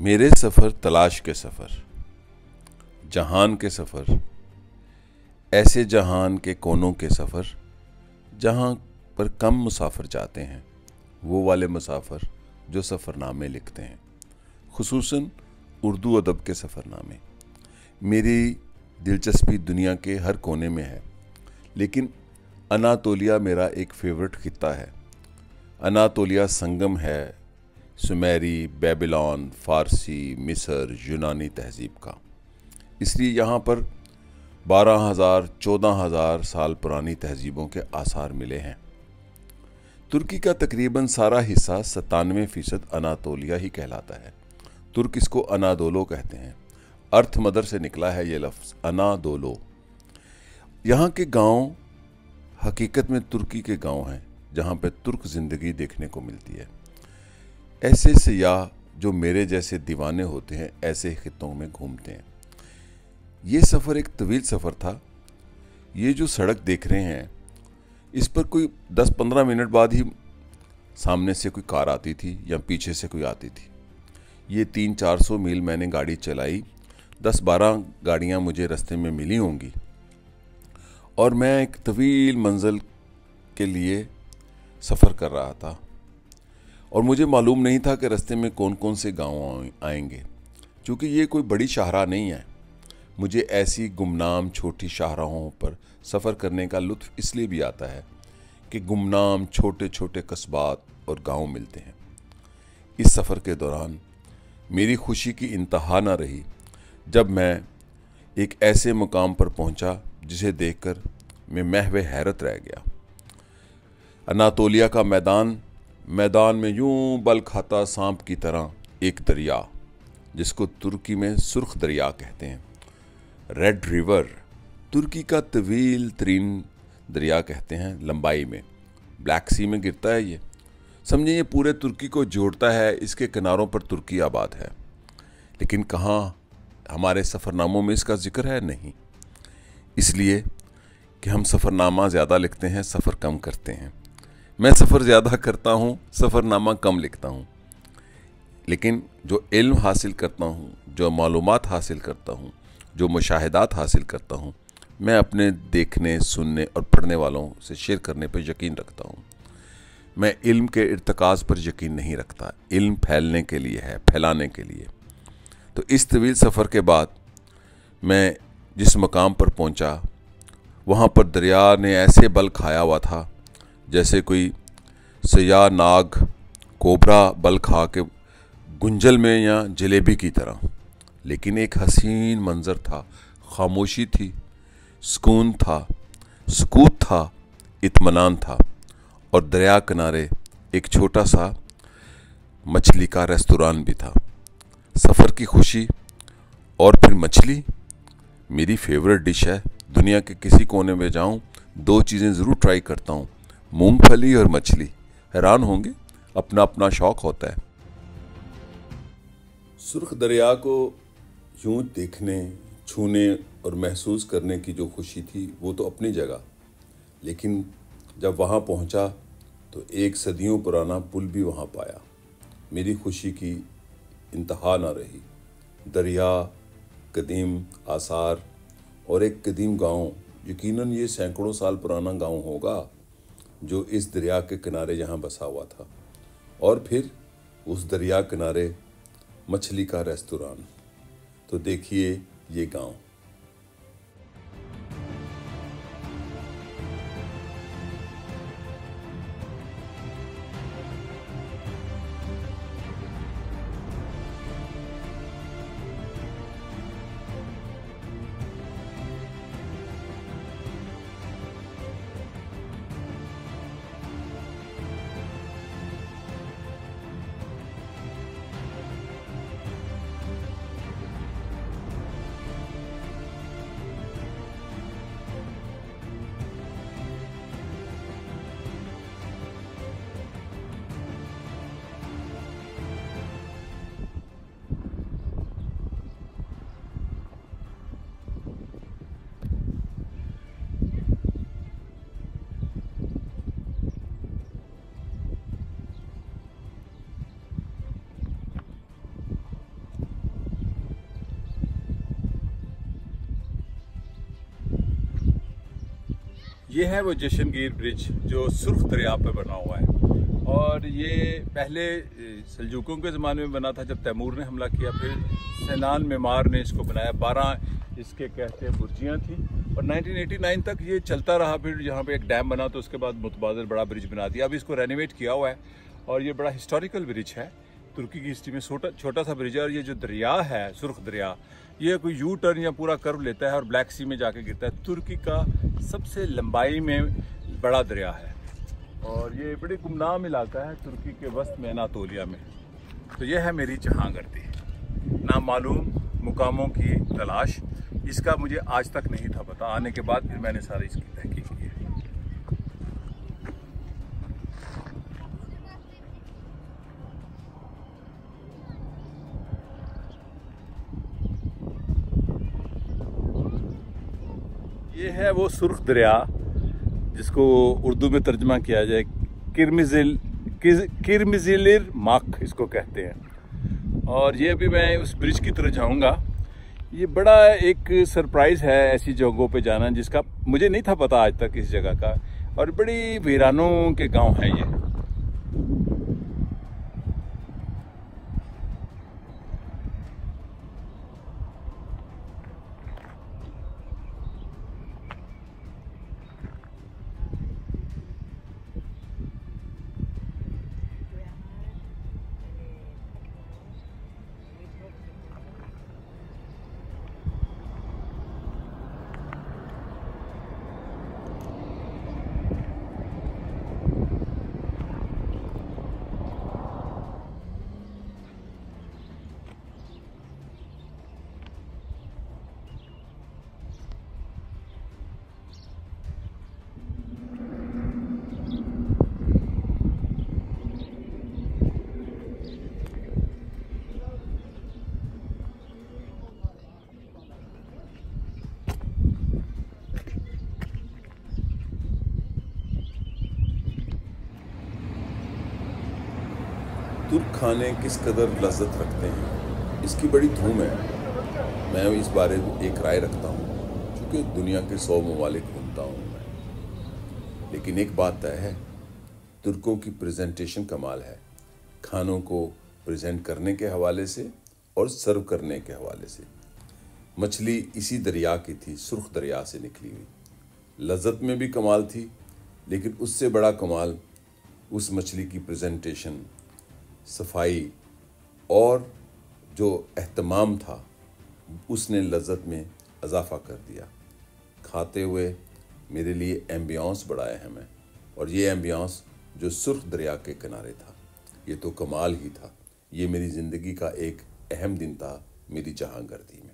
मेरे सफ़र तलाश के सफ़र, जहान के सफ़र, ऐसे जहान के कोनों के सफ़र जहाँ पर कम मुसाफिर जाते हैं, वो वाले मुसाफिर जो सफ़रनामे लिखते हैं, खुसूसन उर्दू अदब के सफ़रनामे। मेरी दिलचस्पी दुनिया के हर कोने में है, लेकिन अनातोलिया मेरा एक फ़ेवरेट खित्ता है। अनातोलिया संगम है सुमेरी, बेबीलोन, फ़ारसी, मिस्र, यूनानी तहज़ीब का। इसलिए यहाँ पर 12,000 14,000 साल पुरानी तहज़ीबों के आसार मिले हैं। तुर्की का तकरीबन सारा हिस्सा 97% अनातोलिया ही कहलाता है। तुर्क इसको अनादोलो कहते हैं। अर्थ मदर से निकला है ये लफ्ज़ अनादोलो। यहाँ के गांव हकीकत में तुर्की के गांव हैं, जहाँ पे तुर्क ज़िंदगी देखने को मिलती है। ऐसे सियाह जो मेरे जैसे दीवाने होते हैं, ऐसे खित्तों में घूमते हैं। ये सफ़र एक तवील सफ़र था। ये जो सड़क देख रहे हैं, इस पर कोई 10-15 मिनट बाद ही सामने से कोई कार आती थी या पीछे से कोई आती थी। ये 300-400 मील मैंने गाड़ी चलाई, 10-12 गाड़ियाँ मुझे रास्ते में मिली होंगी, और मैं एक तवील मंजिल के लिए सफ़र कर रहा था। और मुझे मालूम नहीं था कि रास्ते में कौन कौन से गांव आएंगे, क्योंकि ये कोई बड़ी शाहराह नहीं है। मुझे ऐसी गुमनाम छोटी शाहराहों पर सफ़र करने का लुत्फ़ इसलिए भी आता है कि गुमनाम छोटे छोटे कस्बात और गांव मिलते हैं। इस सफ़र के दौरान मेरी खुशी की इंतहा न रही जब मैं एक ऐसे मुकाम पर पहुंचा जिसे देखकर मैं महवे हैरत रह गया। अनातोलिया का मैदान में यूं बल खाता सांप की तरह एक दरिया, जिसको तुर्की में सुर्ख दरिया कहते हैं, रेड रिवर, तुर्की का तवील तरीन दरिया कहते हैं लंबाई में, ब्लैक सी में गिरता है। ये समझिए ये पूरे तुर्की को जोड़ता है। इसके किनारों पर तुर्की आबाद है, लेकिन कहाँ हमारे सफ़रनामों में इसका जिक्र है? नहीं। इसलिए कि हम सफ़रनामा ज़्यादा लिखते हैं, सफ़र कम करते हैं। मैं सफ़र ज़्यादा करता हूँ, सफ़रनामा कम लिखता हूँ। लेकिन जो इल्म हासिल करता हूँ, जो मालूमात हासिल करता हूँ, जो मुशाहिदात हासिल करता हूँ, मैं अपने देखने, सुनने और पढ़ने वालों से शेयर करने पर यकीन रखता हूँ। मैं इल्म के इर्तिकाज़ पर यकीन नहीं रखता। इल्म फैलने के लिए है, फैलाने के लिए। तो इस तवील सफ़र के बाद मैं जिस मकाम पर पहुँचा, वहाँ पर दरिया ने ऐसे बल खाया हुआ था जैसे कोई सयाह नाग कोबरा बल खा के गुंजल में या जलेबी की तरह। लेकिन एक हसीन मंज़र था, खामोशी थी, सुकून था, सुकूत था, इत्मीनान था। और दरिया किनारे एक छोटा सा मछली का रेस्तोरां भी था। सफ़र की खुशी और फिर मछली मेरी फेवरेट डिश है। दुनिया के किसी कोने में जाऊं, 2 चीज़ें ज़रूर ट्राई करता हूं, मूंगफली और मछली। हैरान होंगे, अपना अपना शौक़ होता है। सुर्ख दरिया को यूं देखने, छूने और महसूस करने की जो खुशी थी, वो तो अपनी जगह। लेकिन जब वहाँ पहुँचा तो एक सदियों पुराना पुल भी वहाँ पाया। मेरी खुशी की इंतहा न रही। दरिया, कदीम आसार और एक कदीम गांव, यकीनन ये सैकड़ों साल पुराना गांव होगा जो इस दरिया के किनारे यहाँ बसा हुआ था। और फिर उस दरिया किनारे मछली का रेस्तोरां। तो देखिए ये गांव। یہ ہے وہ جشن گیر برج جو سرخ دریا پہ بنا ہوا ہے، اور یہ پہلے سلجوکوں کے زمانے میں بنا تھا جب تیمور نے حملہ کیا، پھر سینان معمار نے اس کو بنایا، 12 اس کے کہتے ہیں برجیاں تھیں، اور 1989 تک یہ چلتا رہا۔ پھر یہاں پہ ایک ڈیم بنا تو اس کے بعد متبادل بڑا برج بنا دیا، اب اس کو رینویٹ کیا ہوا ہے، اور یہ بڑا ہسٹوریکل برج ہے، ترکی کی ہسٹری میں چھوٹا سا برج ہے، اور یہ جو دریا ہے سرخ دریا، یہ کوئی یو ٹرن یا پورا کرو لیتا ہے اور بلیک سی میں جا کے گرتا ہے۔ ترکی کا سب سے لمبائی میں بڑا دریا ہے، اور یہ بڑے گمنام علاقہ ہے ترکی کے وسط میں، اناطولیہ میں۔ تو یہ ہے میری جہاں گردی، نامعلوم مقاموں کی تلاش۔ اس کا مجھے آج تک نہیں تھا پتا، آنے کے بعد پھر میں نے ساری اس کی تحقیق کی ہے۔ یہ ہے وہ سرخ دریا جس کو اردو میں ترجمہ کیا جائے کرمزلر ماک اس کو کہتے ہیں، اور یہ ابھی میں اس برج کی طرف جاؤں گا۔ یہ بڑا ایک سرپرائز ہے ایسی جگہوں پہ جانا جس کا مجھے نہیں تھا پتا آج تک اس جگہ کا، اور بڑی ویرانوں کے گاؤں ہیں یہ۔ ترک کھانے کس قدر لذت رکھتے ہیں اس کی بڑی دھوم ہے۔ میں اس بارے میں ایک رائے رکھتا ہوں، چونکہ دنیا کے 100 ممالک گھومتا ہوں میں، لیکن ایک بات طے ہے، ترکوں کی پریزنٹیشن کمال ہے، کھانوں کو پریزنٹ کرنے کے حوالے سے اور سرو کرنے کے حوالے سے۔ مچھلی اسی دریا کی تھی، سرخ دریا سے نکلی ہوئی، لذت میں بھی کمال تھی، لیکن اس سے بڑا کمال اس مچھلی کی پریزنٹیشن، صفائی اور جو اہتمام تھا، اس نے لذت میں اضافہ کر دیا۔ کھاتے ہوئے میرے لیے ایمبیانس بڑا اہم ہے، اور یہ ایمبیانس جو سرخ دریا کے کنارے تھا، یہ تو کمال ہی تھا۔ یہ میری زندگی کا ایک اہم دن تھا میری جہاں گردی میں۔